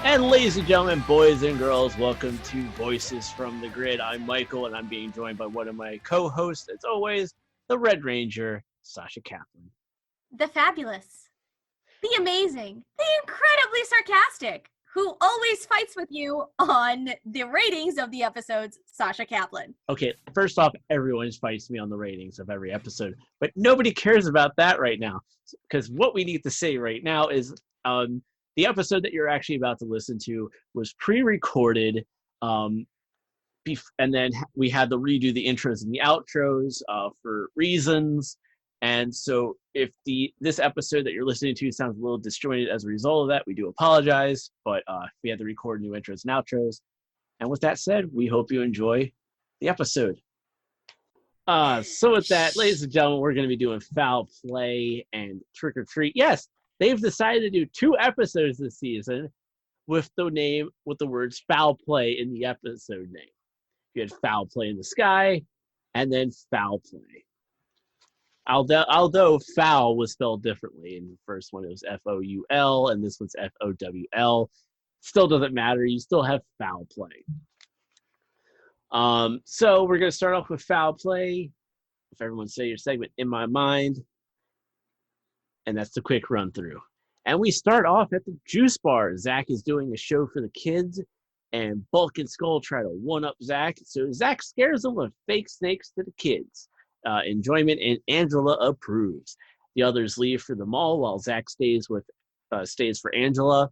And ladies and gentlemen, boys and girls, welcome to Voices from the Grid. I'm Michael, and I'm being joined by one of my co-hosts, as always, the Red Ranger, Sasha Kaplan. The fabulous, the amazing, the incredibly sarcastic, who always fights with you on the ratings of the episodes, Sasha Kaplan. Okay, first off, everyone fights me on the ratings of every episode, but nobody cares about that right now, because what we need to say right now is the episode that you're actually about to listen to was pre-recorded, and then we had to redo the intros and the outros for reasons. And so if this episode that you're listening to sounds a little disjointed as a result of that, we do apologize, but we had to record new intros and outros. And with that said, we hope you enjoy the episode. So with that, ladies and gentlemen, we're going to be doing Foul Play and Trick or Treat. Yes, they've decided to do 2 episodes this season with the words Foul Play in the episode name. You had Foul Play in the Sky, and then Foul Play. Although foul was spelled differently. In the first one, it was F-O-U-L, and this one's F-O-W-L. Still doesn't matter. You still have Foul Play. So we're going to start off with Foul Play. If everyone say your segment, In My Mind. And that's the quick run through. And we start off at the juice bar. Zach is doing a show for the kids, and Bulk and Skull try to one-up Zach. So Zach scares them with fake snakes to the kids. Enjoyment, and Angela approves. The others leave for the mall while Zach stays for Angela,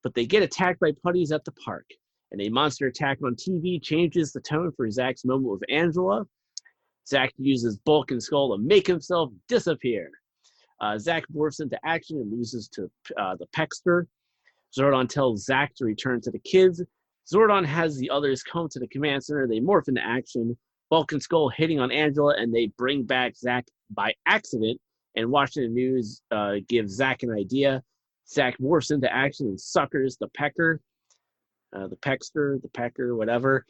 but they get attacked by putties at the park. And a monster attack on TV changes the tone for Zach's moment with Angela. Zach uses Bulk and Skull to make himself disappear. Zach morphs into action and loses to the Peckster. Zordon tells Zach to return to the kids. Zordon has the others come to the command center. They morph into action. Bulk and Skull hitting on Angela, and they bring back Zach by accident. And watching the news gives Zach an idea. Zach morphs into action and suckers the Pecker, the Peckster, the Pecker, whatever.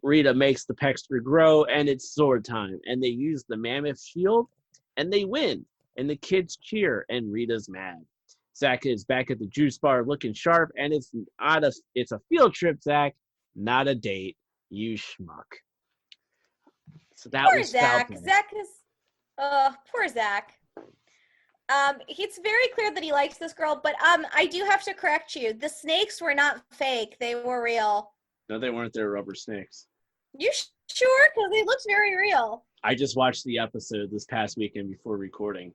Rita makes the Peckster grow, and it's sword time. And they use the Mammoth Shield, and they win. And the kids cheer, and Rita's mad. Zach is back at the juice bar looking sharp, and it's a field trip, Zach, not a date. You schmuck. So that poor was Zach. Falcon. Poor Zach. It's very clear that he likes this girl, but I do have to correct you. The snakes were not fake; they were real. No, they weren't. They were rubber snakes. You sure? Because they looked very real. I just watched the episode this past weekend before recording.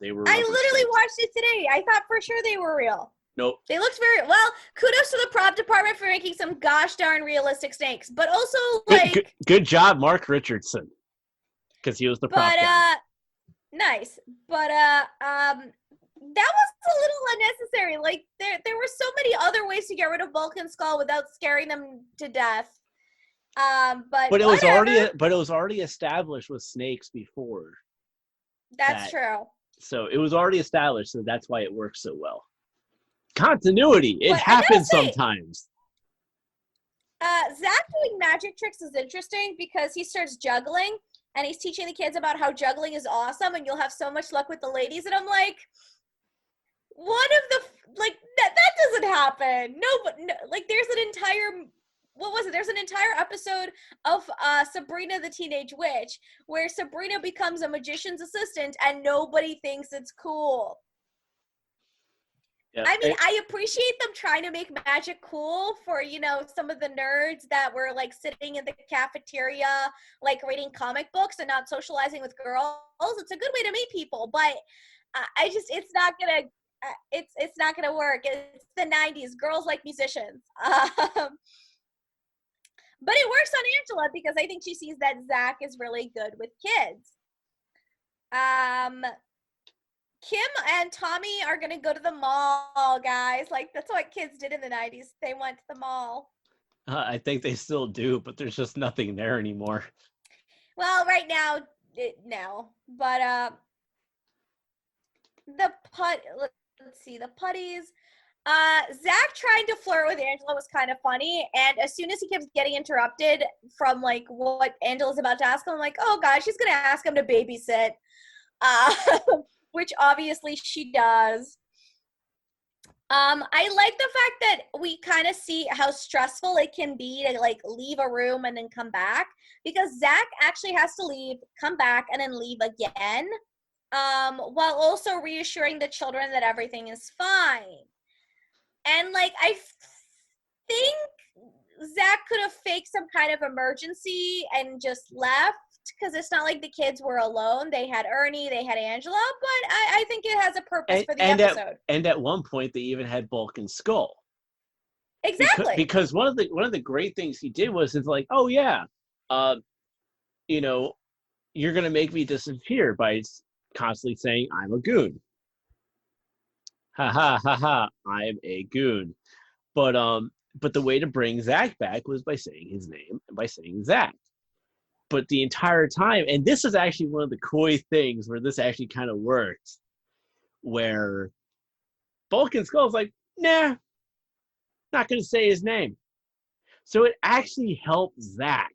They were. I literally watched it today. I thought for sure they were real. Nope. They looked very well. Kudos to the prop department for making some gosh darn realistic snakes, but also like good job, Mark Richardson, because he was the prop guy. Nice, but that was a little unnecessary. Like there were so many other ways to get rid of Bulk and Skull without scaring them to death. But it was already established with snakes before. That's true. So it was already established, so that's why it works so well. Continuity. It happens sometimes. Zach doing magic tricks is interesting because he starts juggling and he's teaching the kids about how juggling is awesome and you'll have so much luck with the ladies. And I'm like, that doesn't happen. No, like there's an entire, There's an entire episode of Sabrina the Teenage Witch where Sabrina becomes a magician's assistant and nobody thinks it's cool. Yeah, I mean, I appreciate them trying to make magic cool for, some of the nerds that were like sitting in the cafeteria, like reading comic books and not socializing with girls. It's a good way to meet people, but it's not gonna work. It's the 90s. Girls like musicians. But it works on Angela because I think she sees that Zach is really good with kids. Kim and Tommy are going to go to the mall, guys. Like, that's what kids did in the 90s. They went to the mall. I think they still do, but there's just nothing there anymore. Well, right now, no. But, let's see, the putties. Zach trying to flirt with Angela was kind of funny, and as soon as he keeps getting interrupted from, like, what Angela's about to ask him, I'm like, oh, God, she's going to ask him to babysit. Which obviously she does. I like the fact that we kind of see how stressful it can be to like leave a room and then come back, because Zach actually has to leave, come back, and then leave again, while also reassuring the children that everything is fine. And like think Zach could have faked some kind of emergency and just left, because it's not like the kids were alone. They had Ernie, they had Angela, but I think it has a purpose for the episode. And at one point, they even had Bulk and Skull. Exactly. Because one of the great things he did was it's like, oh yeah, you know, you're gonna make me disappear by constantly saying I'm a goon. Ha ha ha ha! I'm a goon. But the way to bring Zach back was by saying his name and by saying Zach. But the entire time, and this is actually one of the coy things where this actually kind of worked, where Bulk and Skull's like, nah, not going to say his name. So it actually helped Zach.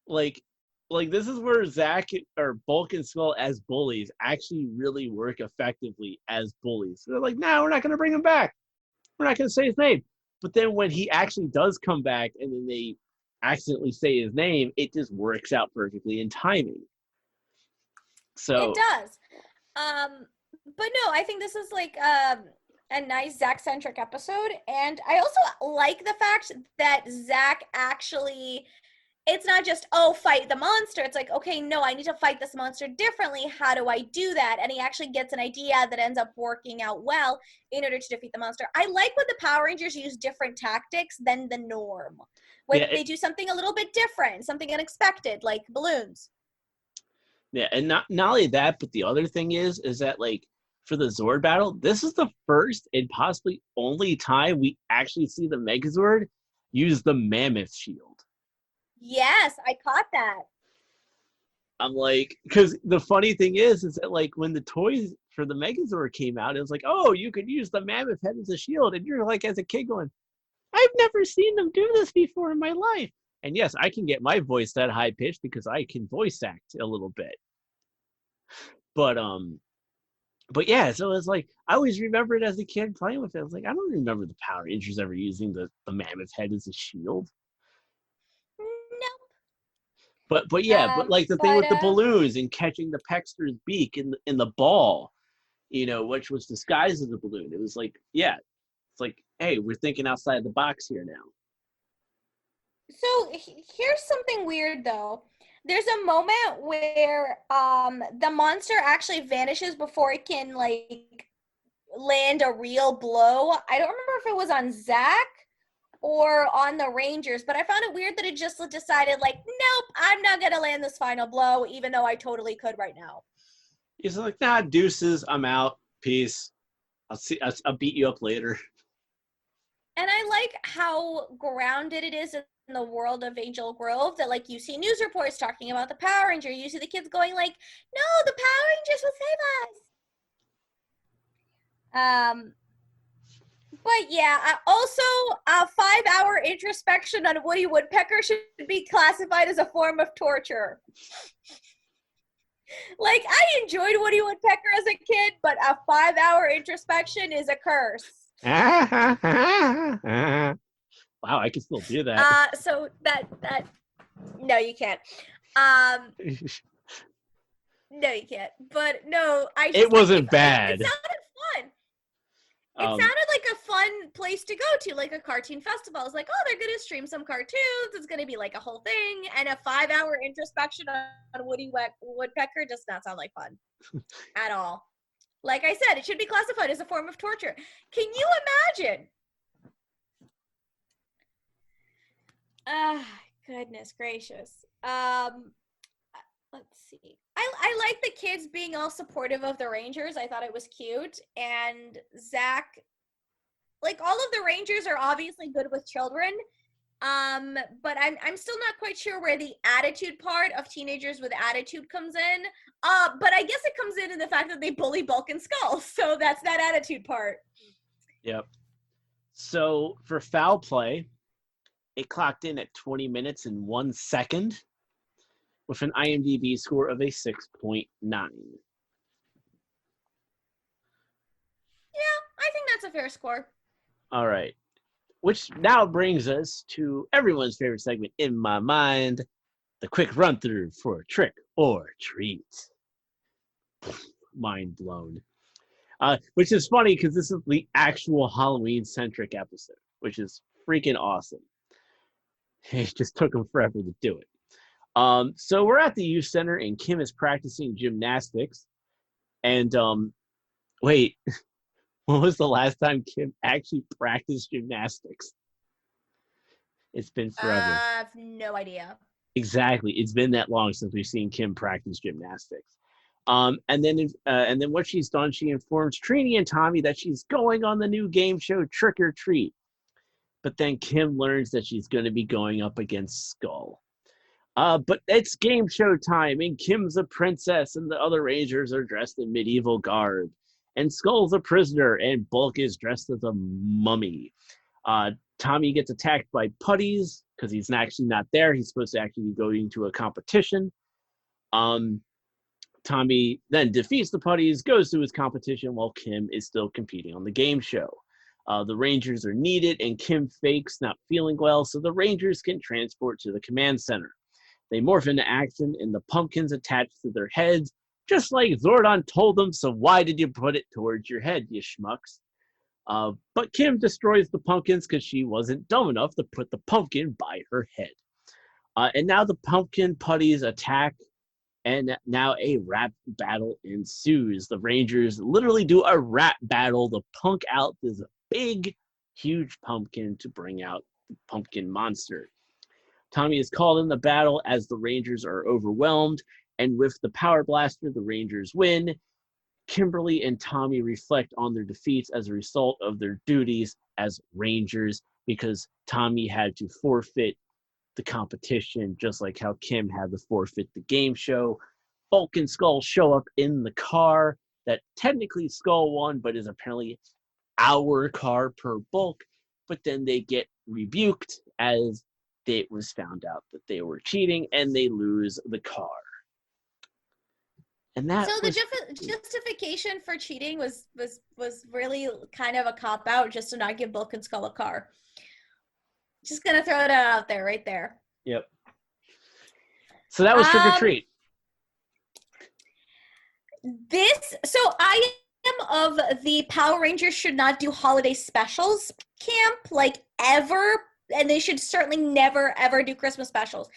Like this is where Zach or Bulk and Skull as bullies actually really work effectively as bullies. So they're like, nah, we're not going to bring him back. We're not going to say his name. But then when he actually does come back and then they accidentally say his name, it just works out perfectly in timing. So it does. But no, I think this is like a nice Zach-centric episode. And I also like the fact that Zach actually, it's not just, oh, fight the monster. It's like, okay, no, I need to fight this monster differently. How do I do that? And he actually gets an idea that ends up working out well in order to defeat the monster. I like when the Power Rangers use different tactics than the norm. When they do something a little bit different, something unexpected, like balloons. Yeah, and not only that, but the other thing is that like for the Zord battle, this is the first and possibly only time we actually see the Megazord use the Mammoth Shield. Yes, I caught that. I'm like, because the funny thing is that like when the toys for the Megazord came out, it was like, oh, you could use the Mammoth head as a shield, and you're like, as a kid, going, I've never seen them do this before in my life. And yes, I can get my voice that high pitched because I can voice act a little bit. But yeah, so it's like I always remembered as a kid playing with it. I was like, I don't remember the Power Rangers ever using the Mammoth head as a shield. Nope. But yeah, but like the thing with the balloons and catching the Pexter's beak in the ball, you know, which was disguised as a balloon. It was like, yeah, it's like, hey, we're thinking outside the box here now. So here's something weird though. There's a moment where the monster actually vanishes before it can like land a real blow. I don't remember if it was on Zach or on the Rangers, but I found it weird that it just decided like, nope, I'm not gonna land this final blow, even though I totally could right now. He's like, nah, deuces, I'm out, peace. I'll beat you up later. And I like how grounded it is in the world of Angel Grove, that like you see news reports talking about the Power Ranger, you see the kids going like, no, the Power Rangers will save us. But yeah, also a 5-hour introspection on Woody Woodpecker should be classified as a form of torture. Like, I enjoyed Woody Woodpecker as a kid, but a 5-hour introspection is a curse. Wow, I can still do that. So that no, you can't. No, you can't. But no, it wasn't bad. It sounded fun. It sounded like a fun place to go to, like a cartoon festival. It's like, oh, they're going to stream some cartoons. It's going to be like a whole thing. And a 5-hour introspection on Woody Woodpecker does not sound like fun at all. Like I said, it should be classified as a form of torture. Can you imagine? Goodness gracious. Let's see. I like the kids being all supportive of the Rangers. I thought it was cute. And Zach, like all of the Rangers are obviously good with children. But I'm still not quite sure where the attitude part of teenagers with attitude comes in. But I guess it comes in the fact that they bully Bulk and Skull. So that's that attitude part. Yep. So for foul play, it clocked in at 20 minutes and 1 second. With an IMDb score of a 6.9. Yeah, I think that's a fair score. All right. Which now brings us to everyone's favorite segment in my mind, the quick run through for trick or treat. Mind blown. Which is funny because this is the actual Halloween centric episode, which is freaking awesome. It just took them forever to do it. So we're at the youth center and Kim is practicing gymnastics. And wait, when was the last time Kim actually practiced gymnastics? It's been forever. I have no idea. Exactly. It's been that long since we've seen Kim practice gymnastics. And then what she's done, she informs Trini and Tommy that she's going on the new game show Trick or Treat. But then Kim learns that she's going to be going up against Skull. But it's game show time, and Kim's a princess, and the other Rangers are dressed in medieval garb. And Skull's a prisoner, and Bulk is dressed as a mummy. Tommy gets attacked by putties because he's actually not there. He's supposed to actually be going to a competition. Tommy then defeats the putties, goes to his competition while Kim is still competing on the game show. The Rangers are needed, and Kim fakes not feeling well, so the Rangers can transport to the command center. They morph into action, and the pumpkins attach to their heads, just like Zordon told them, so why did you put it towards your head, you schmucks? But Kim destroys the pumpkins because she wasn't dumb enough to put the pumpkin by her head. And now the pumpkin putties attack, and now a rap battle ensues. The Rangers literally do a rap battle to punk out this big, huge pumpkin to bring out the pumpkin monster. Tommy is called in the battle as the Rangers are overwhelmed, and with the power blaster, the Rangers win. Kimberly and Tommy reflect on their defeats as a result of their duties as Rangers because Tommy had to forfeit the competition, just like how Kim had to forfeit the game show. Bulk and Skull show up in the car that technically Skull won, but is apparently our car per Bulk. But then they get rebuked as it was found out that they were cheating, and they lose the car. And that so the justification for cheating was really kind of a cop out, just to not give Bulk and Skull a car. Just gonna throw it out there, right there. Yep. So that was trick or treat. So I am of the Power Rangers should not do holiday specials camp, like, ever, and they should certainly never ever do Christmas specials.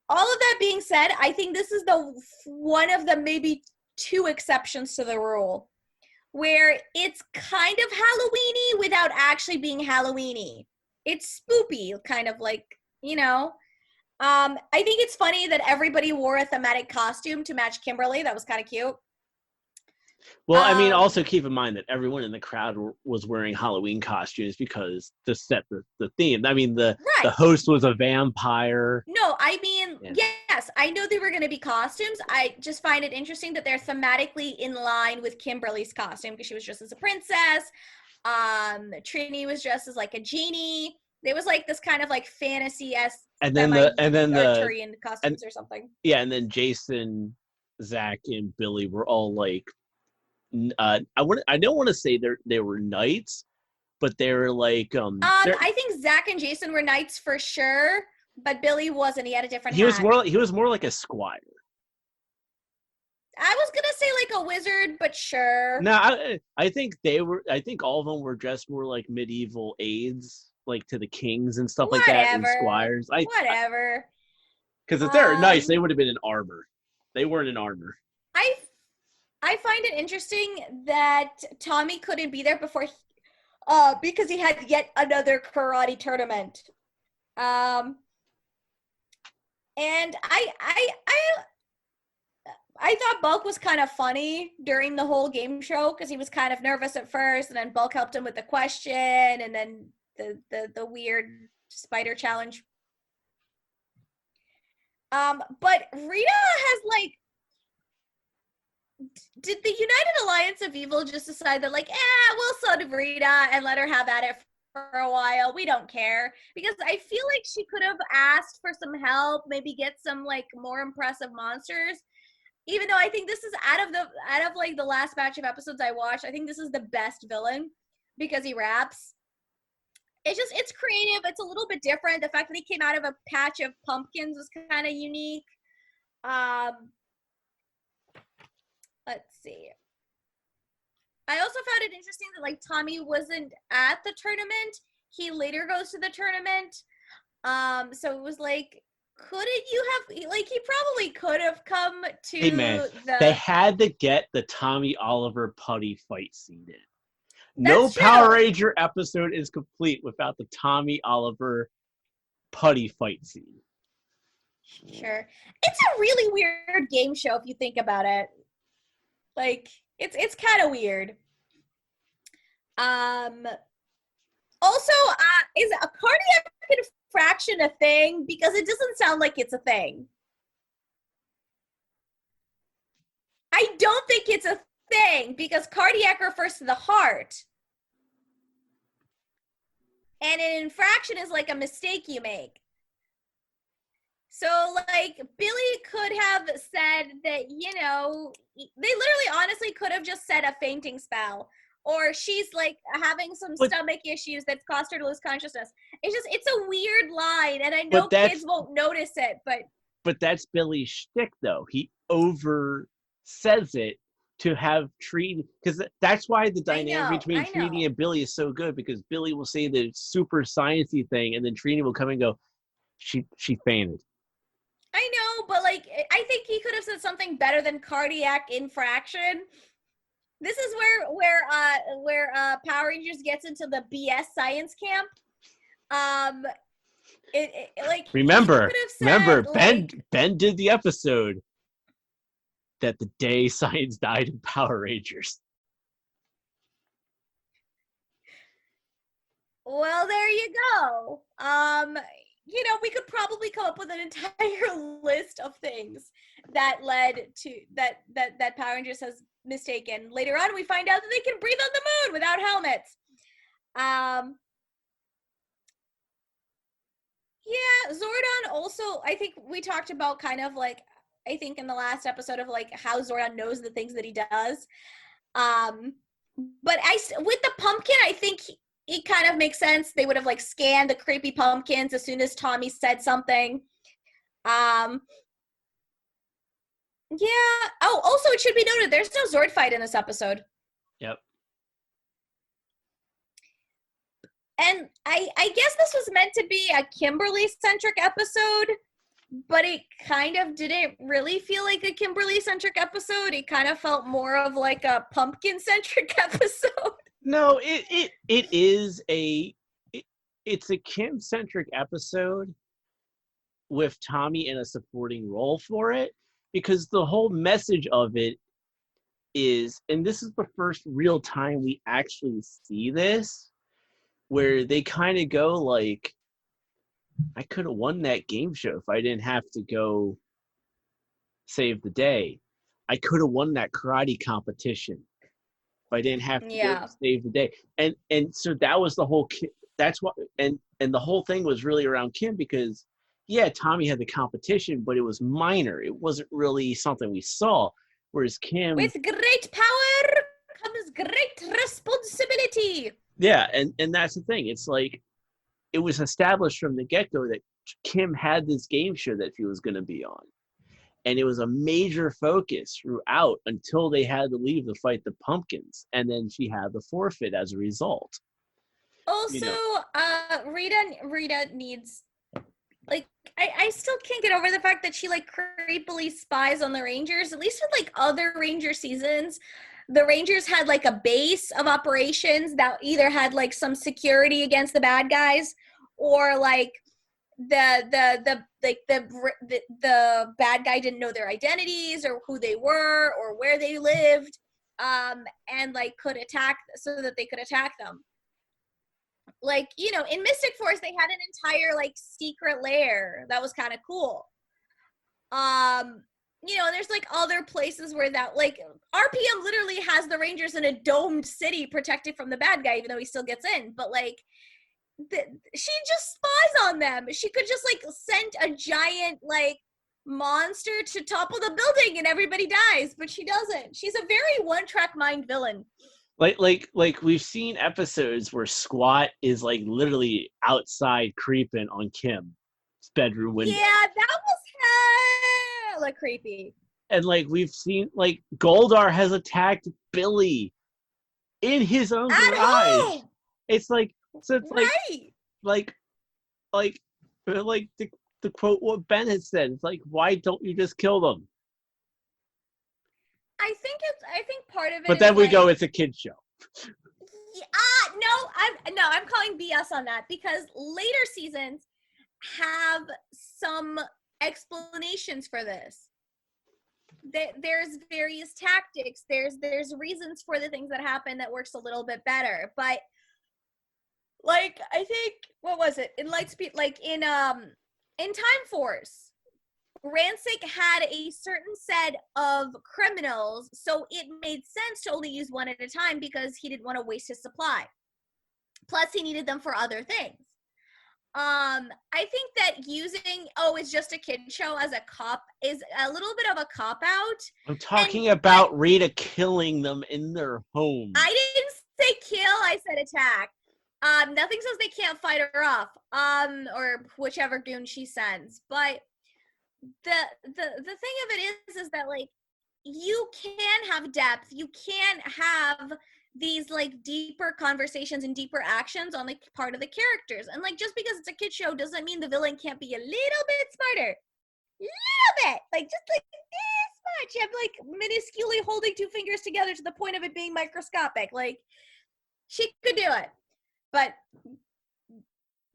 All of that being said, I think this is one of the maybe two exceptions to the rule, where it's kind of Halloween-y without actually being Halloween-y. It's spoopy, kind of like, you know. I think it's funny that everybody wore a thematic costume to match Kimberly. That was kind of cute. Well, I mean, also keep in mind that everyone in the crowd was wearing Halloween costumes because to set the theme. I mean, the host was a vampire. No, I mean, yes, I know they were going to be costumes. I just find it interesting that they're thematically in line with Kimberly's costume because she was dressed as a princess. Trini was dressed as like a genie. There was like this kind of like fantasy-esque and then the Arthurian costumes or something. Yeah, and then Jason, Zach, and Billy were all like, I don't want to say they were knights, but they were like I think Zach and Jason were knights for sure, but Billy wasn't. He had a different hat. He was more like a squire. I was gonna say like a wizard, but sure. No, I think all of them were dressed more like medieval aides, like to the kings and stuff like that, and squires. Whatever. Because if they're knights, they would have been in armor. They weren't in armor. I find it interesting that Tommy couldn't be there before, because he had yet another karate tournament. And I thought Bulk was kind of funny during the whole game show because he was kind of nervous at first, and then Bulk helped him with the question, and then the weird spider challenge. But Rita has like, did the United Alliance of Evil just decide that like, we'll sub Rita and let her have at it for a while? We don't care, because I feel like she could have asked for some help, maybe get some like more impressive monsters. Even though I think this is out of like the last batch of episodes I watched, I think this is the best villain. because he raps. It's creative. It's a little bit different. The fact that he came out of a patch of pumpkins was kind of unique. Let's see. I also found it interesting that like Tommy wasn't at the tournament. He later goes to the tournament. So it was like, couldn't you have, like, he probably could have come to Hey man, they had to get the Tommy Oliver putty fight scene in. No That's true. Power Ranger episode is complete without the Tommy Oliver putty fight scene. Sure. It's a really weird game show if you think about it. Like, it's kind of weird. Also, is a cardiac infraction a thing? Because it doesn't sound like it's a thing. I don't think it's a thing because cardiac refers to the heart. And an infraction is like a mistake you make. So, like, Billy could have said that, you know, they literally honestly could have just said a fainting spell. Or she's, like, having some stomach issues that's caused her to lose consciousness. It's a weird line, and I know kids won't notice it, but... But that's Billy's shtick, though. He over-says it to have Trini... Because that's why the dynamic between Trini and Billy is so good, because Billy will say the super sciencey thing, and then Trini will come and go, she fainted. I know, but, like, I think he could have said something better than cardiac infraction. This is where Power Rangers gets into the BS science camp. Remember, Ben did the episode that the day science died in Power Rangers. Well, there you go. You know, we could probably come up with an entire list of things that led to that Power Rangers has mistaken. Later on, we find out that they can breathe on the moon without helmets. Yeah, Zordon also, I think we talked about kind of like, I think in the last episode of like how Zordon knows the things that he does. But with the pumpkin, I think it kind of makes sense. They would have like scanned the creepy pumpkins as soon as Tommy said something. Yeah. Oh, also it should be noted, there's no Zord fight in this episode. Yep. And I guess this was meant to be a Kimberly-centric episode, but it kind of didn't really feel like a Kimberly-centric episode. It kind of felt more of like a pumpkin-centric episode. No, it's a Kim-centric episode with Tommy in a supporting role for it, because the whole message of it is, and this is the first real time we actually see this, where they kind of go like, I could have won that game show if I didn't have to go save the day. I could have won that karate competition if I didn't have to go save the day. And so that was the whole, that's what, and the whole thing was really around Kim, because yeah, Tommy had the competition, but it was minor. It wasn't really something we saw. Whereas Kim, with great power comes great responsibility. Yeah, and that's the thing. It's like, it was established from the get-go that Kim had this game show that she was going to be on. And it was a major focus throughout until they had to leave to fight the pumpkins. And then she had the forfeit as a result. Also, you know, Rita needs, like, I still can't get over the fact that she, like, creepily spies on the Rangers. At least with, like, other Ranger seasons, the Rangers had, like, a base of operations that either had, like, some security against the bad guys, or, like, the bad guy didn't know their identities or who they were or where they lived, and, like, could attack so that they could attack them. Like, you know, in Mystic Force, they had an entire, like, secret lair that was kind of cool. You know, there's, like, other places where that, like, RPM literally has the Rangers in a domed city protected from the bad guy, even though he still gets in. But, like, she just spies on them. She could just, like, send a giant, like, monster to topple the building and everybody dies, but she doesn't. She's a very one-track mind villain. Like we've seen episodes where Squat is like literally outside creeping on Kim's bedroom window. Yeah, that was hella creepy. And like we've seen like Goldar has attacked Billy in his own At garage. home! It's like so it's Right! like the quote what Ben has said. It's like, why don't you just kill them? I think part of it But is then we like, go, it's a kid's show. no, I'm calling BS on that because later seasons have some explanations for this. There's various tactics. There's reasons for the things that happen that works a little bit better. But like I think what was it in Lightspeed? Like in Time Force, Rancic had a certain set of criminals, so it made sense to only use one at a time because he didn't want to waste his supply. Plus, he needed them for other things. I think that using it's just a kid show as a cop is a little bit of a cop out. I'm talking about Rita killing them in their home. I didn't say kill, I said attack. Nothing says they can't fight her off. Or whichever goon she sends. But the thing of it is that like you can have depth. You can have these like deeper conversations and deeper actions on like part of the characters. And like just because it's a kid show doesn't mean the villain can't be a little bit smarter. Little bit. Like just like this much. I'm like minusculely holding two fingers together to the point of it being microscopic. Like she could do it. But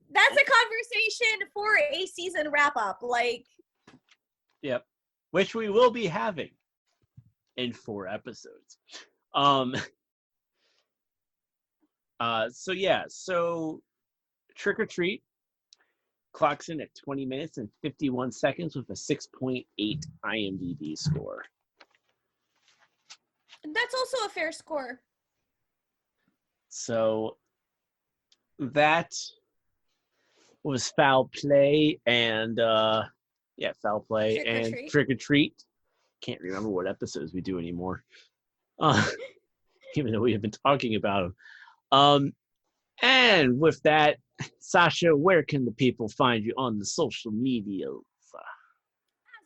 that's a conversation for a season wrap up. Like yep. Which we will be having in 4 episodes. So Trick or Treat clocks in at 20 minutes and 51 seconds with a 6.8 IMDb score. that's also a fair score. So that was Foul Play and Foul Play and Trick or Treat. Can't remember what episodes we do anymore. Even though we have been talking about them. And with that, Sasha, where can the people find you on the social medias?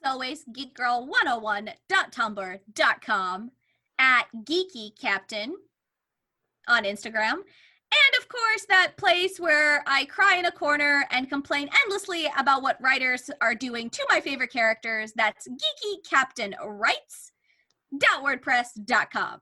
As always, geekgirl101.tumblr.com, at Geeky Captain on Instagram, and of course that place where I cry in a corner and complain endlessly about what writers are doing to my favorite characters. That's geekycaptainwrites.wordpress.com.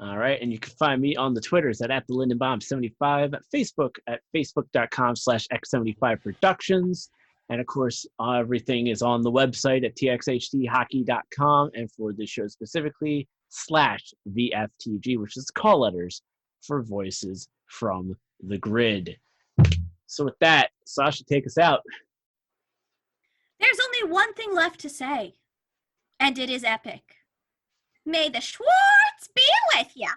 All right, and you can find me on the Twitters at the Lindenbaum75, at Facebook at facebook.com/x75productions, and of course everything is on the website at txhdhockey.com, and for this show specifically /VFTG, which is call letters for Voices from the Grid. So with that, Sasha, take us out. There's only one thing left to say, and it is epic. May the Schwartz be with ya.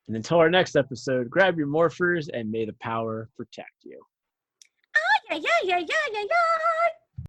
And until our next episode, grab your morphers and may the power protect you. Yeah.